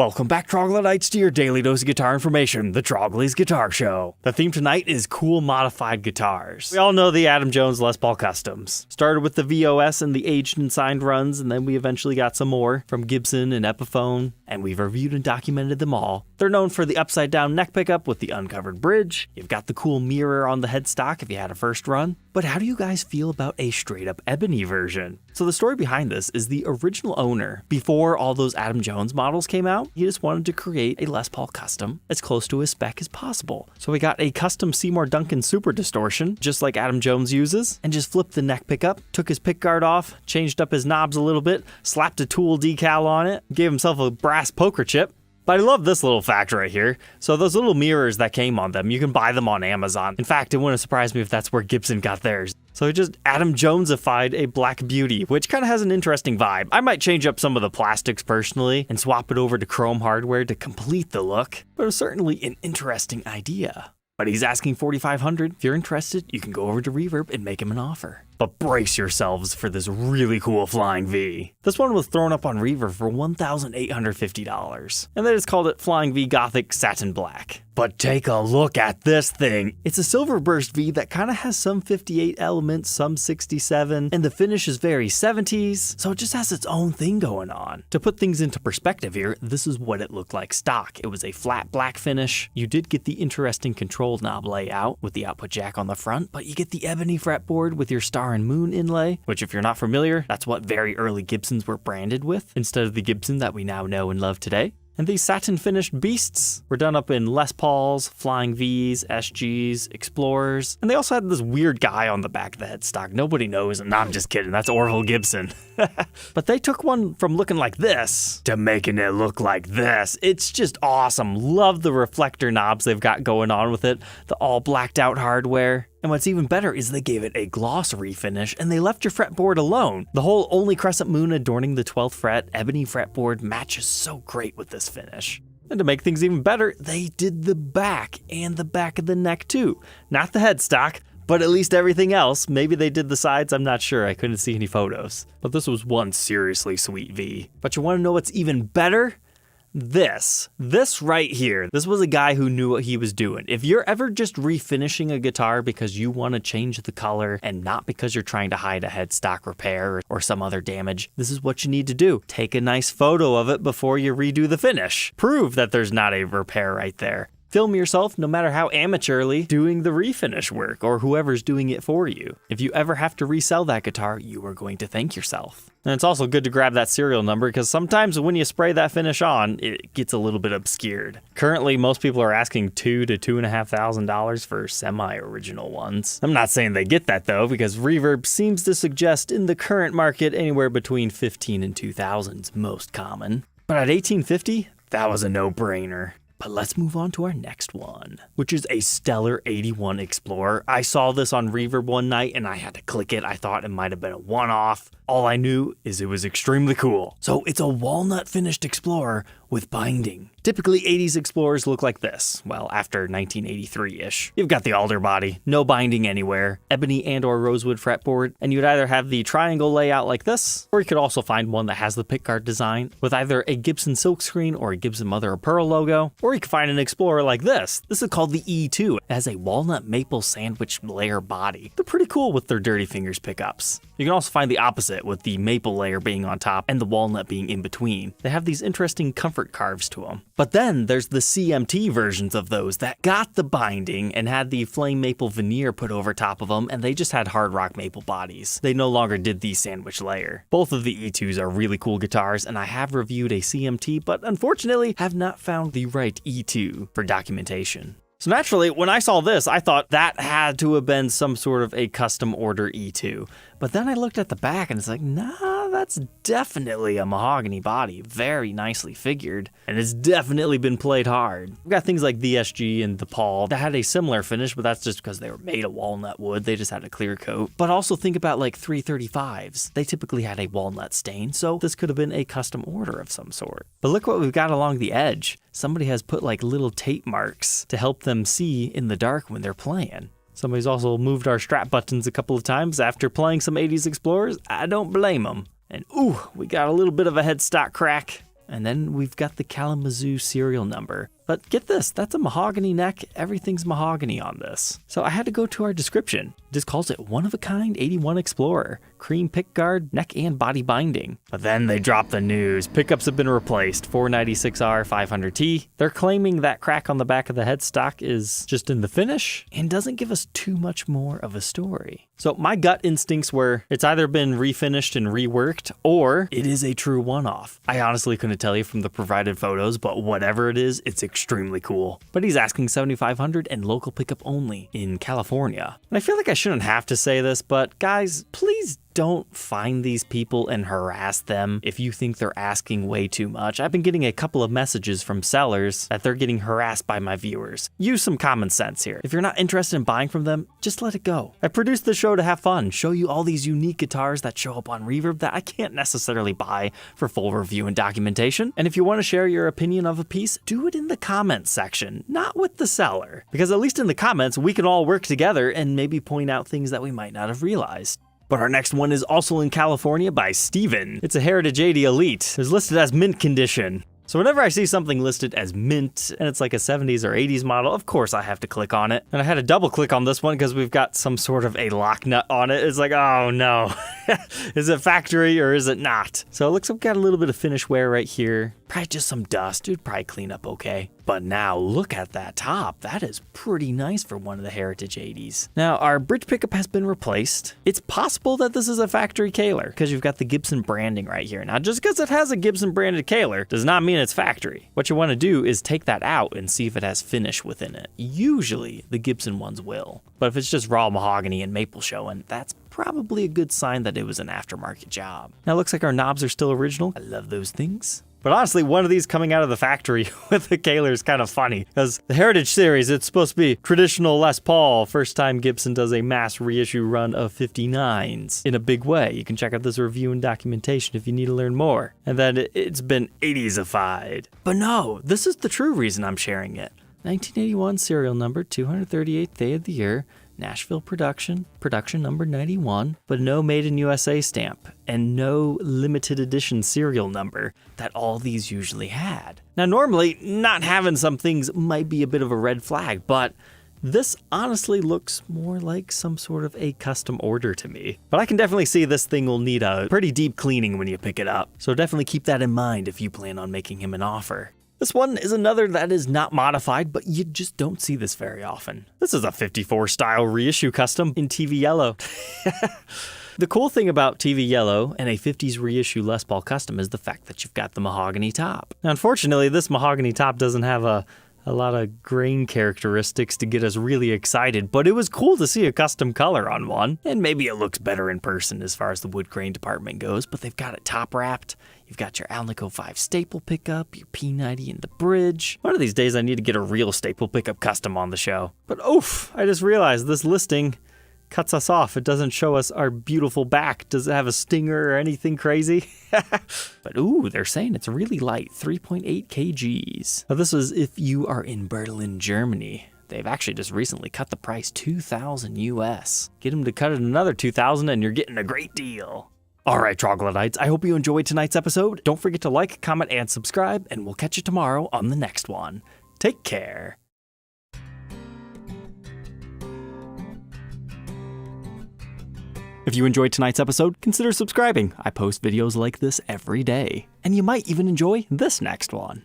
Welcome back, Troglodytes, to your daily dose of guitar information, the Trogly's Guitar Show. The theme tonight is cool modified guitars. We all know the Adam Jones Les Paul Customs. Started with the VOS and the aged and signed runs, and then we eventually got some more from Gibson and Epiphone, and we've reviewed and documented them all. They're known for the upside down neck pickup with the uncovered bridge. You've got the cool mirror on the headstock if you had a first run. But how do you guys feel about a straight up ebony version? So the story behind this is the original owner, before all those Adam Jones models came out, he just wanted to create a Les Paul Custom as close to his spec as possible. So we got a custom Seymour Duncan Super Distortion, just like Adam Jones uses, and just flipped the neck pickup, took his pickguard off, changed up his knobs a little bit, slapped a Tool decal on it, gave himself a brass poker chip. But I love this little fact right here. So those little mirrors that came on them, you can buy them on Amazon. In fact, it wouldn't surprise me if that's where Gibson got theirs. So he just Adam Jonesified a Black Beauty, which kind of has an interesting vibe. I might change up some of the plastics personally and swap it over to chrome hardware to complete the look, but it's certainly an interesting idea. But he's asking $4,500. If you're interested, you can go over to Reverb and make him an offer. But brace yourselves for this really cool Flying V. This one was thrown up on Reverb for $1,850, and they just called it Flying V Gothic Satin Black. But take a look at this thing. It's a silver burst V that kind of has some 58 elements, some 67, and the finish is very 70s, so it just has its own thing going on. To put things into perspective here, this is what it looked like stock. It was a flat black finish. You did get the interesting control knob layout with the output jack on the front, but you get the ebony fretboard with your star and moon inlay, which if you're not familiar, that's what very early Gibsons were branded with, instead of the Gibson that we now know and love today. And these satin finished beasts were done up in Les Pauls, Flying Vs, SGs, Explorers, and they also had this weird guy on the back of the headstock. Nobody knows, and I'm just kidding, that's Orville Gibson. But they took one from looking like this to making it look like this. It's just awesome. Love the reflector knobs they've got going on with it, the all blacked out hardware. And what's even better is they gave it a gloss refinish and they left your fretboard alone. The whole only crescent moon adorning the 12th fret ebony fretboard matches so great with this finish. And to make things even better, they did the back and the back of the neck too. Not the headstock, but at least everything else. Maybe they did the sides, I'm not sure, I couldn't see any photos. But this was one seriously sweet V. But you wanna know what's even better? This right here, this was a guy who knew what he was doing. If you're ever just refinishing a guitar because you want to change the color and not because you're trying to hide a headstock repair or some other damage, this is what you need to do. Take a nice photo of it before you redo the finish. Prove that there's not a repair right there. Film yourself, no matter how amateurly, doing the refinish work or whoever's doing it for you. If you ever have to resell that guitar, you are going to thank yourself. And it's also good to grab that serial number because sometimes when you spray that finish on, it gets a little bit obscured. Currently, most people are asking $2,000 to $2,500 for semi-original ones. I'm not saying they get that though, because Reverb seems to suggest in the current market anywhere between $15,000 and $2,000 is most common. But at $1,850, that was a no-brainer. But let's move on to our next one, which is a stellar 81 Explorer. I saw this on Reverb one night and I had to click it. I thought it might have been a one-off. All I knew is it was extremely cool. So it's a walnut finished Explorer with binding. Typically 80s Explorers look like this. Well, after 1983-ish. You've got the alder body, no binding anywhere, ebony and or rosewood fretboard, and you'd either have the triangle layout like this, or you could also find one that has the pickguard design with either a Gibson silkscreen or a Gibson mother of pearl logo, or you could find an Explorer like this. This is called the E2. It has a walnut maple sandwich layer body. They're pretty cool with their Dirty Fingers pickups. You can also find the opposite with the maple layer being on top and the walnut being in between. They have these interesting comfort carves to them. But then there's the CMT versions of those that got the binding and had the flame maple veneer put over top of them, and they just had hard rock maple bodies. They no longer did the sandwich layer. Both of the E2s are really cool guitars, and I have reviewed a CMT, but unfortunately have not found the right E2 for documentation. So naturally, when I saw this, I thought that had to have been some sort of a custom order E2. But then I looked at the back and it's like, nah, that's definitely a mahogany body, very nicely figured. And it's definitely been played hard. We've got things like the SG and the Paul that had a similar finish, but that's just because they were made of walnut wood. They just had a clear coat. But also think about like 335s. They typically had a walnut stain, so this could have been a custom order of some sort. But look what we've got along the edge. Somebody has put like little tape marks to help them see in the dark when they're playing. Somebody's also moved our strap buttons a couple of times after playing some 80s Explorers. I don't blame them. And ooh, we got a little bit of a headstock crack. And then we've got the Kalamazoo serial number. But get this, that's a mahogany neck. Everything's mahogany on this. So I had to go to our description. It just calls it one-of-a-kind 81 Explorer. Cream pickguard, neck and body binding. But then they dropped the news. Pickups have been replaced. 496R 500T. They're claiming that crack on the back of the headstock is just in the finish and doesn't give us too much more of a story. So my gut instincts were it's either been refinished and reworked or it is a true one-off. I honestly couldn't tell you from the provided photos, but whatever it is, it's extremely cool. But he's asking $7,500 and local pickup only in California. And I feel like I shouldn't have to say this, but guys, please don't find these people and harass them if you think they're asking way too much. I've been getting a couple of messages from sellers that they're getting harassed by my viewers. Use some common sense here. If you're not interested in buying from them, just let it go. I produced the show to have fun, show you all these unique guitars that show up on Reverb that I can't necessarily buy for full review and documentation. And if you want to share your opinion of a piece, do it in the comments section, not with the seller. Because at least in the comments, we can all work together and maybe point out things that we might not have realized. But our next one is also in California by Steven. It's a Heritage 80 Elite. It's listed as mint condition. So whenever I see something listed as mint and it's like a 70s or 80s model, of course I have to click on it. And I had to double click on this one because we've got some sort of a lock nut on it. It's like, oh no, is it factory or is it not? So it looks like we've got a little bit of finish wear right here. Probably just some dust. It'd probably clean up okay. But now look at that top. That is pretty nice for one of the Heritage 80s. Now our bridge pickup has been replaced. It's possible that this is a factory Kahler because you've got the Gibson branding right here. Now just because it has a Gibson branded Kahler does not mean it's factory. What you want to do is take that out and see if it has finish within it. Usually the Gibson ones will. But if it's just raw mahogany and maple showing, that's probably a good sign that it was an aftermarket job. Now it looks like our knobs are still original. I love those things. But honestly, one of these coming out of the factory with the Kahler is kind of funny, because the Heritage series, it's supposed to be traditional Les Paul. First time Gibson does a mass reissue run of 59s in a big way. You can check out this review and documentation if you need to learn more. And then it's been 80s-ified. But no, this is the true reason I'm sharing it. 1981 serial number, 238th day of the year. Nashville production number 91, but no made in USA stamp and no limited edition serial number that all these usually had. Now normally not having some things might be a bit of a red flag, but this honestly looks more like some sort of a custom order to me. But I can definitely see this thing will need a pretty deep cleaning when you pick it up. So definitely keep that in mind if you plan on making him an offer. This one is another that is not modified, but you just don't see this very often. This is a 54 style reissue custom in TV yellow. The cool thing about TV yellow and a 50s reissue Les Paul custom is the fact that you've got the mahogany top. Now, unfortunately, this mahogany top doesn't have a lot of grain characteristics to get us really excited, but it was cool to see a custom color on one. And maybe it looks better in person as far as the wood grain department goes, but they've got it top wrapped. You've got your Alnico 5 staple pickup, your P90 in the bridge. One of these days I need to get a real staple pickup custom on the show. But oof, I just realized this listing cuts us off. It doesn't show us our beautiful back. Does it have a stinger or anything crazy? But ooh, they're saying it's really light, 3.8 kgs. Now this was if you are in Berlin, Germany. They've actually just recently cut the price $2,000 US. Get them to cut it another $2,000 and you're getting a great deal. All right, troglodytes, I hope you enjoyed tonight's episode. Don't forget to like, comment, and subscribe, and we'll catch you tomorrow on the next one. Take care. If you enjoyed tonight's episode, consider subscribing. I post videos like this every day. And you might even enjoy this next one.